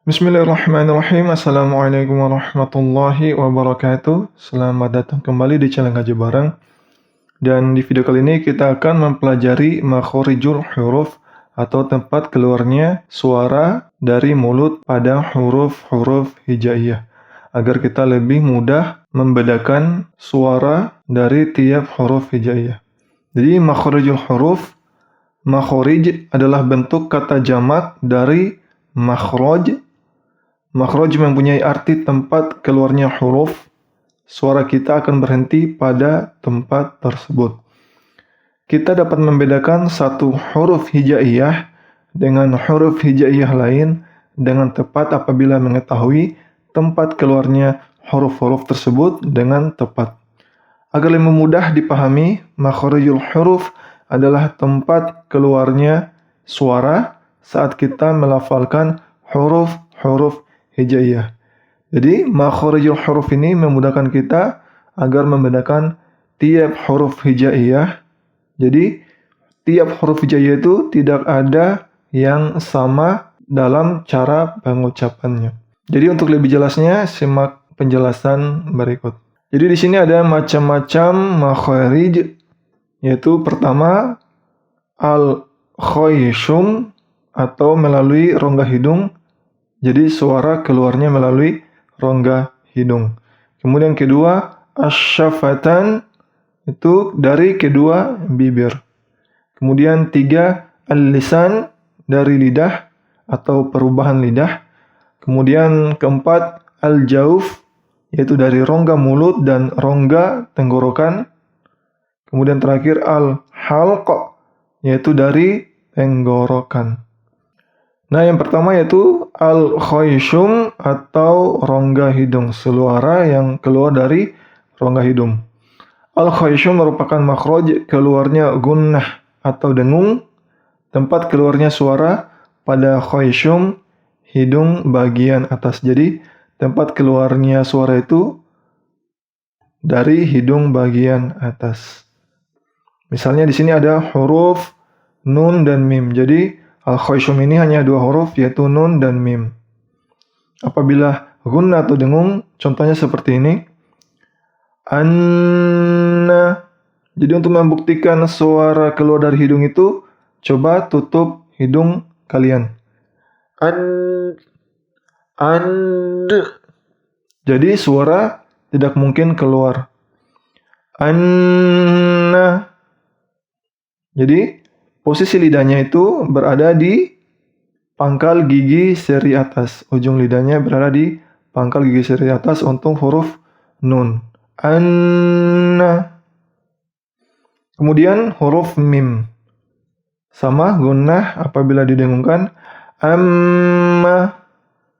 Bismillahirrahmanirrahim. Assalamualaikum warahmatullahi wabarakatuh. Selamat datang kembali di channel Ngaji Bareng. Dan di video kali ini kita akan mempelajari makhorijul huruf atau tempat keluarnya suara dari mulut pada huruf-huruf hijaiyah. Agar kita lebih mudah membedakan suara dari tiap huruf hijaiyah. Jadi makhorijul huruf, makhrij adalah bentuk kata jamak dari makhraj. Makhraj mempunyai arti tempat keluarnya huruf. Suara kita akan berhenti pada tempat tersebut. Kita dapat membedakan satu huruf hijaiyah dengan huruf hijaiyah lain dengan tepat apabila mengetahui tempat keluarnya huruf-huruf tersebut dengan tepat. Agar lebih mudah dipahami, makhorijul huruf adalah tempat keluarnya suara saat kita melafalkan huruf-huruf hijaiyah. Jadi, makhorijul huruf ini memudahkan kita agar membedakan tiap huruf hijaiyah. Jadi, tiap huruf hijaiyah itu tidak ada yang sama dalam cara pengucapannya. Jadi, untuk lebih jelasnya, simak penjelasan berikut. Jadi, di sini ada macam-macam makhrij, yaitu pertama, al-khayshum atau melalui rongga hidung. Jadi suara keluarnya melalui rongga hidung. Kemudian kedua, asyafatan, itu dari kedua bibir. Kemudian tiga, al-lisan, dari lidah atau perubahan lidah. Kemudian keempat, al-jauf, yaitu dari rongga mulut dan rongga tenggorokan. Kemudian terakhir, al-halq, yaitu dari tenggorokan. Nah, yang pertama yaitu al-khayshum atau rongga hidung, suara yang keluar dari rongga hidung. Al-khayshum merupakan makhraj keluarnya gunnah atau dengung, tempat keluarnya suara pada khayshum, hidung bagian atas. Jadi, tempat keluarnya suara itu dari hidung bagian atas. Misalnya di sini ada huruf nun dan mim. Jadi, al-khayshum ini hanya dua huruf, yaitu nun dan mim. Apabila gunnah atau dengung, contohnya seperti ini. Anna. Jadi untuk membuktikan suara keluar dari hidung itu, coba tutup hidung kalian. And. Jadi suara tidak mungkin keluar. Anna. Jadi posisi lidahnya itu berada di pangkal gigi seri atas. Ujung lidahnya berada di pangkal gigi seri atas untuk huruf nun. Anna. Kemudian huruf mim. Sama gunnah apabila didengungkan. Amma.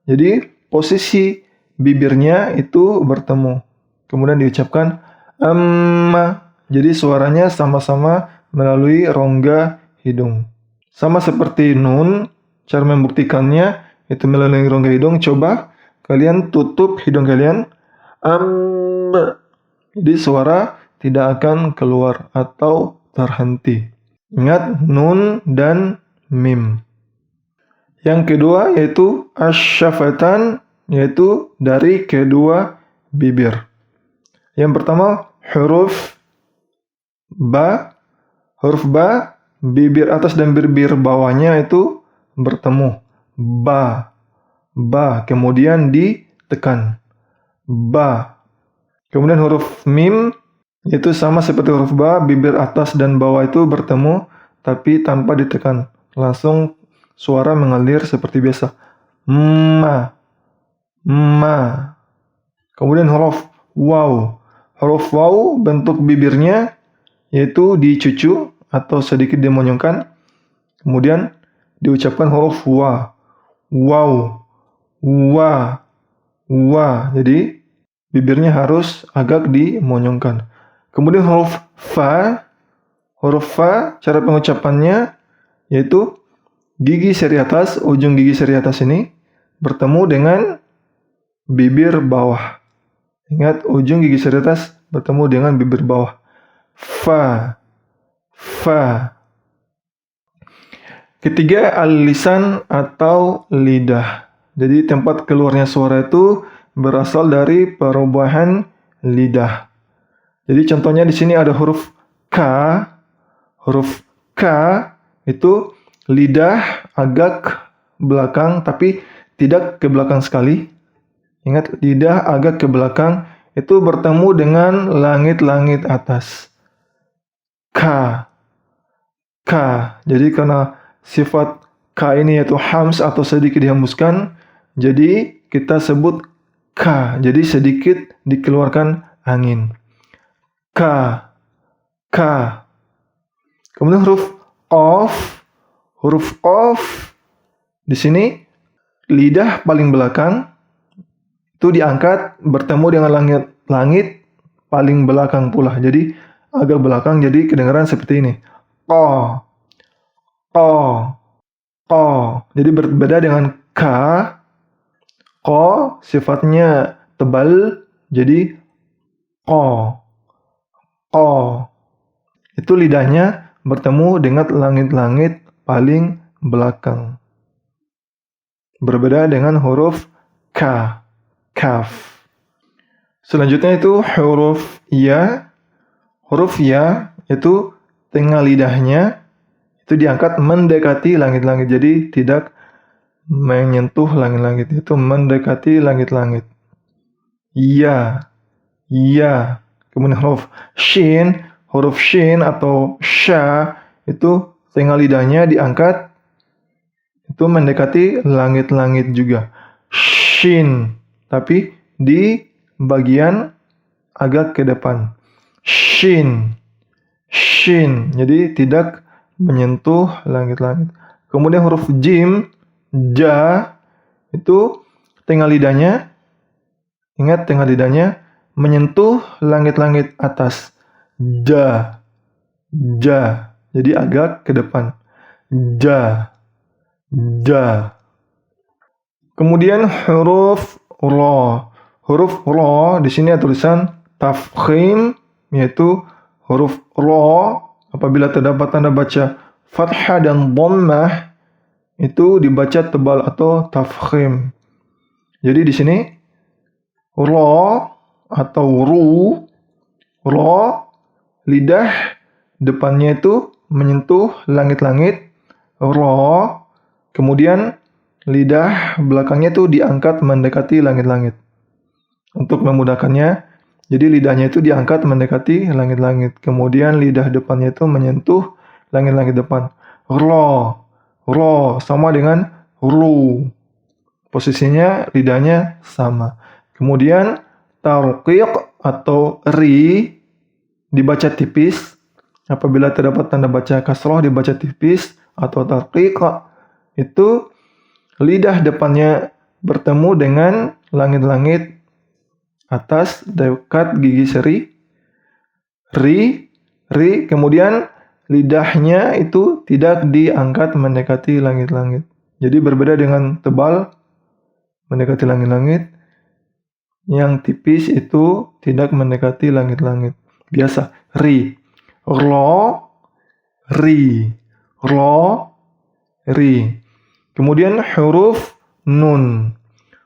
Jadi posisi bibirnya itu bertemu. Kemudian diucapkan amma. Jadi suaranya sama-sama melalui rongga hidung. Sama seperti nun, cara membuktikannya itu melalui rongga hidung. Coba kalian tutup hidung kalian. Jadi suara tidak akan keluar atau terhenti. Ingat nun dan mim. Yang kedua yaitu asyafatan, yaitu dari kedua bibir. Yang pertama huruf ba. Huruf ba, bibir atas dan bibir bawahnya itu bertemu. Ba. Ba. Kemudian ditekan. Ba. Kemudian huruf mim, itu sama seperti huruf ba, bibir atas dan bawah itu bertemu, tapi tanpa ditekan. Langsung suara mengalir seperti biasa. Ma. Ma. Kemudian huruf waw. Huruf waw bentuk bibirnya yaitu dicucu atau sedikit dimonyongkan. Kemudian diucapkan huruf wa. Waw. Wa. Wa. Jadi bibirnya harus agak dimonyongkan. Kemudian huruf fa. Huruf fa cara pengucapannya yaitu gigi seri atas, ujung gigi seri atas ini bertemu dengan bibir bawah. Ingat, ujung gigi seri atas bertemu dengan bibir bawah. Fa. Fa. Ketiga, al-lisan atau lidah. Jadi tempat keluarnya suara itu berasal dari perubahan lidah. Jadi contohnya di sini ada huruf K. Huruf K itu lidah agak belakang tapi tidak ke belakang sekali. Ingat, lidah agak ke belakang itu bertemu dengan langit-langit atas. K. K. Jadi karena sifat K ini yaitu hams atau sedikit dihembuskan, jadi kita sebut K. Jadi sedikit dikeluarkan angin. K. K. Kemudian huruf Qaf. Huruf Qaf di sini lidah paling belakang itu diangkat bertemu dengan langit paling belakang pula. Jadi agak belakang, jadi kedengaran seperti ini. Qa. Qa. Qa. Jadi berbeda dengan K. Qa sifatnya tebal, jadi Qa. Qa. Itu lidahnya bertemu dengan langit-langit paling belakang. Berbeda dengan huruf K. Kaf. Selanjutnya itu huruf Ya. Huruf Ya itu tengah lidahnya itu diangkat mendekati langit-langit. Jadi tidak menyentuh langit-langit, itu mendekati langit-langit. Ya. Ya. Kemudian huruf Shin. Huruf Shin atau Sha itu tengah lidahnya diangkat itu mendekati langit-langit juga. Shin. Tapi di bagian agak ke depan. Shin. Shin. Jadi tidak menyentuh langit-langit. Kemudian huruf Jim. Ja. Itu tengah lidahnya. Ingat, tengah lidahnya menyentuh langit-langit atas. Ja. Ja. Jadi agak ke depan. Ja. Ja. Kemudian huruf Ra. Huruf Ra di sini ada tulisan tafkhim, yaitu huruf Ra apabila terdapat tanda baca fathah dan dhammah itu dibaca tebal atau tafkhim. Jadi di sini Ra atau ru, Ra lidah depannya itu menyentuh langit-langit. Ra. Kemudian lidah belakangnya itu diangkat mendekati langit-langit. Untuk memudahkannya, jadi lidahnya itu diangkat mendekati langit-langit. Kemudian lidah depannya itu menyentuh langit-langit depan. Ra. Ra sama dengan ru. Posisinya lidahnya sama. Kemudian tarqiq atau ri dibaca tipis. Apabila terdapat tanda baca kasrah dibaca tipis atau tarqiq. Itu lidah depannya bertemu dengan langit-langit atas dekat gigi seri. Ri. Ri. Kemudian lidahnya itu tidak diangkat mendekati langit-langit. Jadi berbeda dengan tebal mendekati langit-langit. Yang tipis itu tidak mendekati langit-langit. Biasa. Ri. Ro. Ri. Ro. Ri. Kemudian huruf Nun.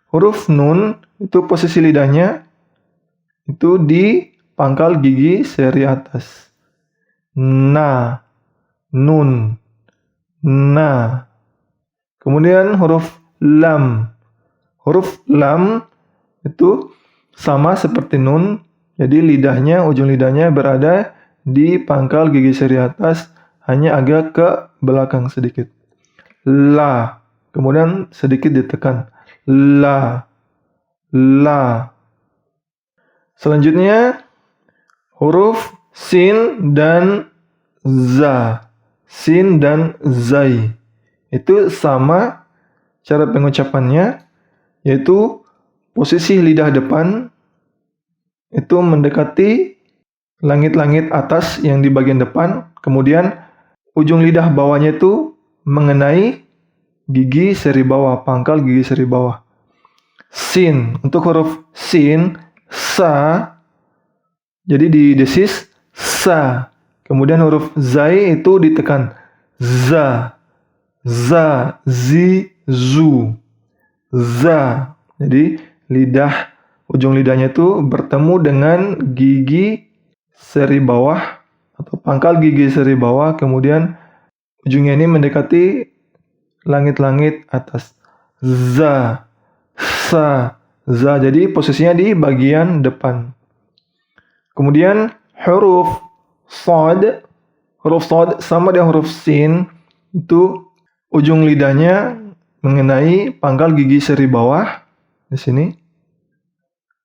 Huruf Nun itu posisi lidahnya itu di pangkal gigi seri atas. Na. Nun. Na. Kemudian huruf Lam. Huruf Lam itu sama seperti Nun. Jadi lidahnya, ujung lidahnya berada di pangkal gigi seri atas, hanya agak ke belakang sedikit. La. Kemudian sedikit ditekan. La. La. Selanjutnya huruf Sin dan Za. Sin dan Zai. Itu sama cara pengucapannya, yaitu posisi lidah depan itu mendekati langit-langit atas yang di bagian depan. Kemudian ujung lidah bawahnya itu mengenai gigi seri bawah, pangkal gigi seri bawah. Sin. Untuk huruf Sin, Sa. Jadi didesis Sa. Kemudian huruf Zai itu ditekan. Za. Za. Zi. Zu. za. Jadi ujung lidahnya itu bertemu dengan gigi seri bawah atau pangkal gigi seri bawah, kemudian ujungnya ini mendekati langit-langit atas. Za, sa, za. Jadi posisinya di bagian depan. Kemudian huruf shad sama dengan huruf sin, itu ujung lidahnya mengenai pangkal gigi seri bawah di sini.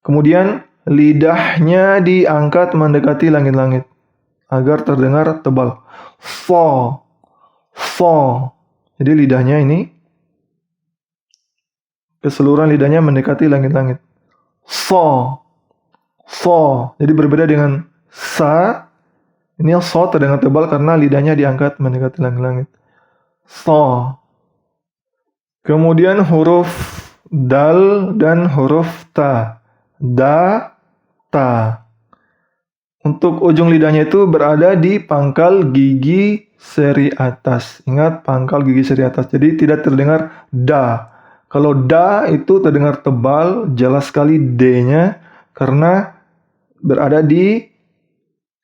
Kemudian lidahnya diangkat mendekati langit-langit agar terdengar tebal. So. Jadi lidahnya ini, keseluruhan lidahnya mendekati langit-langit. So. Jadi berbeda dengan sa. Ini so terdengar tebal karena lidahnya diangkat mendekati langit-langit. So. Kemudian huruf dal dan huruf ta. Da, ta. Untuk ujung lidahnya itu berada di pangkal gigi seri atas. Ingat, pangkal gigi seri atas. Jadi tidak terdengar da. Kalau da itu terdengar tebal, jelas sekali D-nya karena berada di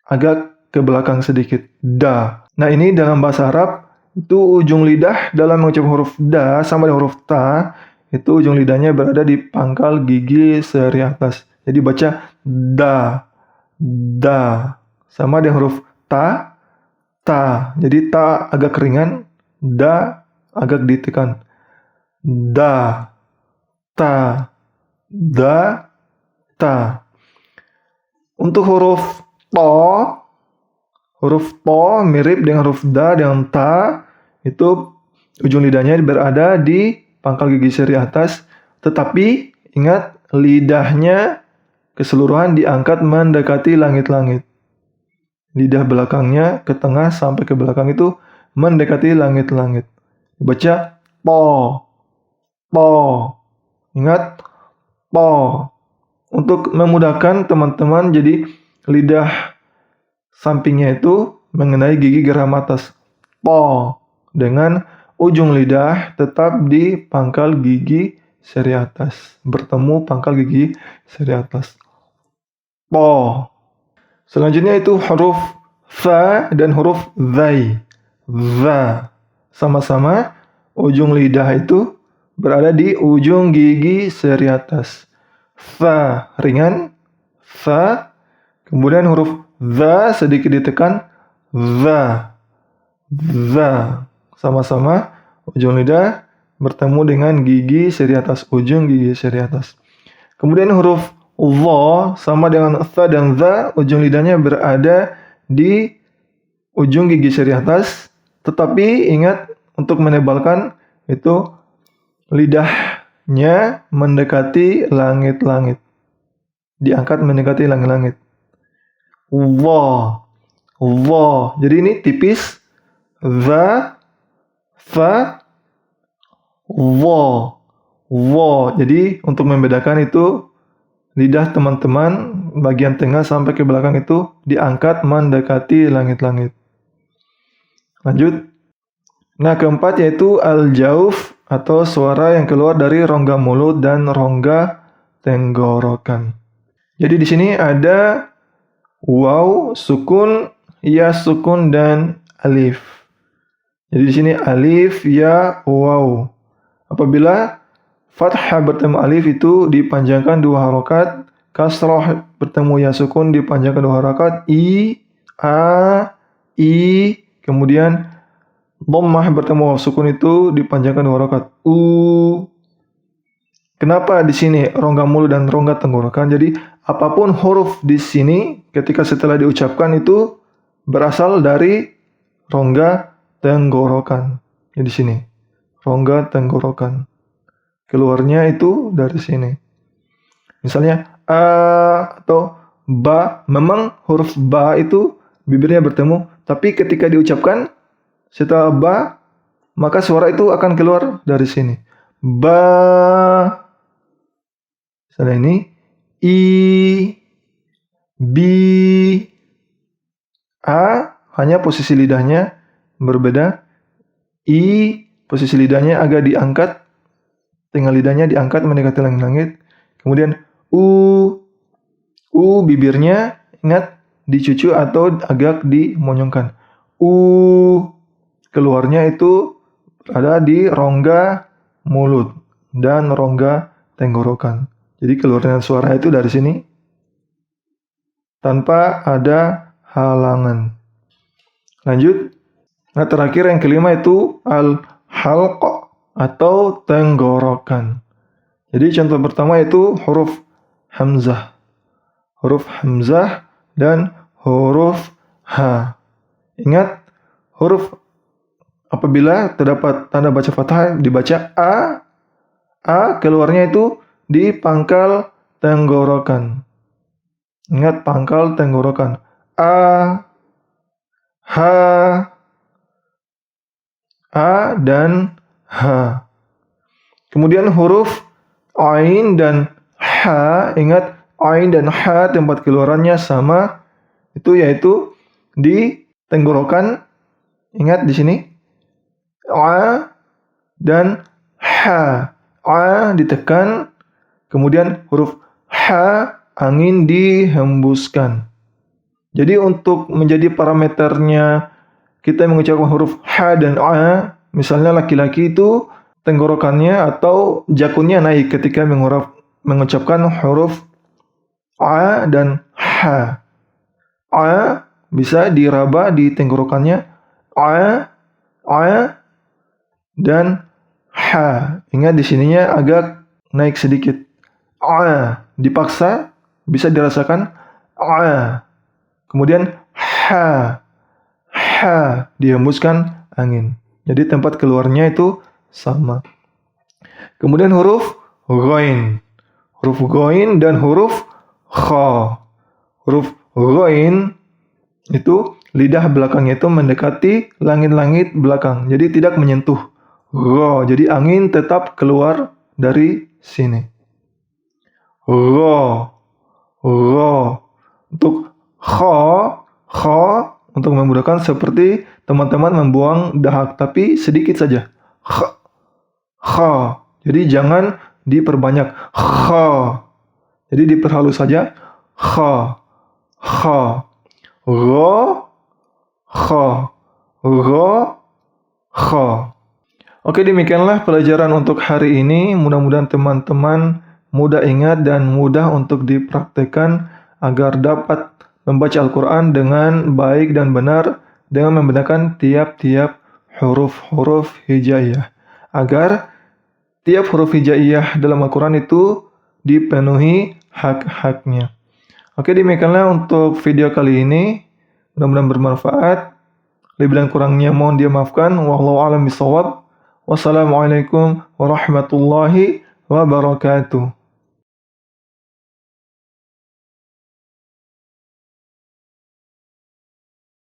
agak ke belakang sedikit. Da. Nah, ini dalam bahasa Arab itu ujung lidah dalam mengucapkan huruf da sama dengan huruf ta, itu ujung lidahnya berada di pangkal gigi seri atas. Jadi baca da. Sama dengan huruf ta. Jadi ta agak ringan, da agak ditekan. Da, ta, da, ta. Untuk huruf to mirip dengan huruf da dengan ta, itu ujung lidahnya berada di pangkal gigi seri atas, tetapi ingat lidahnya keseluruhan diangkat mendekati langit-langit. Lidah belakangnya ke tengah sampai ke belakang itu mendekati langit-langit. Baca po. Ingat po. Untuk memudahkan teman-teman, jadi lidah sampingnya itu mengenai gigi geram atas. Po. Dengan ujung lidah tetap di pangkal gigi seri atas. Bertemu pangkal gigi seri atas. Po. Selanjutnya itu huruf fa dan huruf zai. Za. Sama-sama ujung lidah itu berada di ujung gigi seri atas. Fa ringan, fa. Kemudian huruf za sedikit ditekan, za. Sama-sama ujung lidah bertemu dengan gigi seri atas, ujung gigi seri atas. Kemudian huruf dha sama dengan tha dan za, ujung lidahnya berada di ujung gigi seri atas, tetapi ingat untuk menebalkan itu lidahnya mendekati langit-langit. Diangkat mendekati langit-langit. Dha. Jadi ini tipis. Za, fa, dha. Jadi untuk membedakan itu lidah teman-teman bagian tengah sampai ke belakang itu diangkat mendekati langit-langit. Lanjut. Nah, keempat yaitu al-jauf atau suara yang keluar dari rongga mulut dan rongga tenggorokan. Jadi di sini ada waw, sukun, ya sukun dan alif. Jadi di sini alif, ya, waw. Apabila fathah bertemu alif itu dipanjangkan 2 harokat, kasrah bertemu ya sukun dipanjangkan 2 harokat, i, a, i, kemudian dhammah bertemu sukun itu dipanjangkan 2 harokat, u. Kenapa di sini rongga mulut dan rongga tenggorokan? Jadi apapun huruf di sini ketika setelah diucapkan itu berasal dari rongga tenggorokan. Ya, di sini rongga tenggorokan. Keluarnya itu dari sini. Misalnya a atau ba, memang huruf ba itu bibirnya bertemu, tapi ketika diucapkan setelah ba, maka suara itu akan keluar dari sini. Ba. Misalnya ini i, bi, a, hanya posisi lidahnya berbeda. I, posisi lidahnya agak diangkat tengah lidahnya diangkat mendekati langit-langit. Kemudian bibirnya ingat dicucu atau agak dimonyongkan. Keluarnya itu ada di rongga mulut dan rongga tenggorokan. Jadi keluarnya suara itu dari sini tanpa ada halangan. Lanjut. Nah, terakhir yang kelima itu al-halq atau tenggorokan. Jadi contoh pertama itu huruf hamzah. Huruf hamzah dan huruf ha. Ingat, huruf apabila terdapat tanda baca fathah dibaca a keluarnya itu di pangkal tenggorokan. Ingat pangkal tenggorokan. A, ha, a dan ha. Kemudian huruf ain dan ha, ingat ain dan ha tempat keluarannya sama, itu yaitu di tenggorokan. Ingat di sini a dan ha. A ditekan, kemudian huruf ha angin dihembuskan. Jadi untuk menjadi parameternya kita mengucapkan huruf ha dan a, misalnya laki-laki itu tenggorokannya atau jakunnya naik ketika mengucapkan huruf a dan ha. A bisa diraba di tenggorokannya a dan ha. Ingat di sininya agak naik sedikit. A dipaksa bisa dirasakan a. Kemudian ha dihembuskan angin. Jadi tempat keluarnya itu sama. Kemudian huruf ghain. Huruf ghain dan huruf kha. Huruf ghain itu lidah belakangnya itu mendekati langit-langit belakang. Jadi tidak menyentuh. Gha. Jadi angin tetap keluar dari sini. Gha. Untuk kha untuk memudahkan seperti teman-teman membuang dahak tapi sedikit saja. Kha. Jadi jangan diperbanyak. Kha. Jadi diperhalus saja. Kha. Gha. Kha. Oke, demikianlah pelajaran untuk hari ini. Mudah-mudahan teman-teman mudah ingat dan mudah untuk dipraktekkan agar dapat membaca Al-Quran dengan baik dan benar dengan membedakan tiap-tiap huruf-huruf hijaiyah. Agar tiap huruf hijaiyah dalam Al-Quran itu dipenuhi hak-haknya. Oke, demikianlah untuk video kali ini. Mudah-mudahan bermanfaat. Lebih dan kurangnya mohon dimaafkan. Wallahu a'lam bishawab. Wassalamualaikum warahmatullahi wabarakatuh.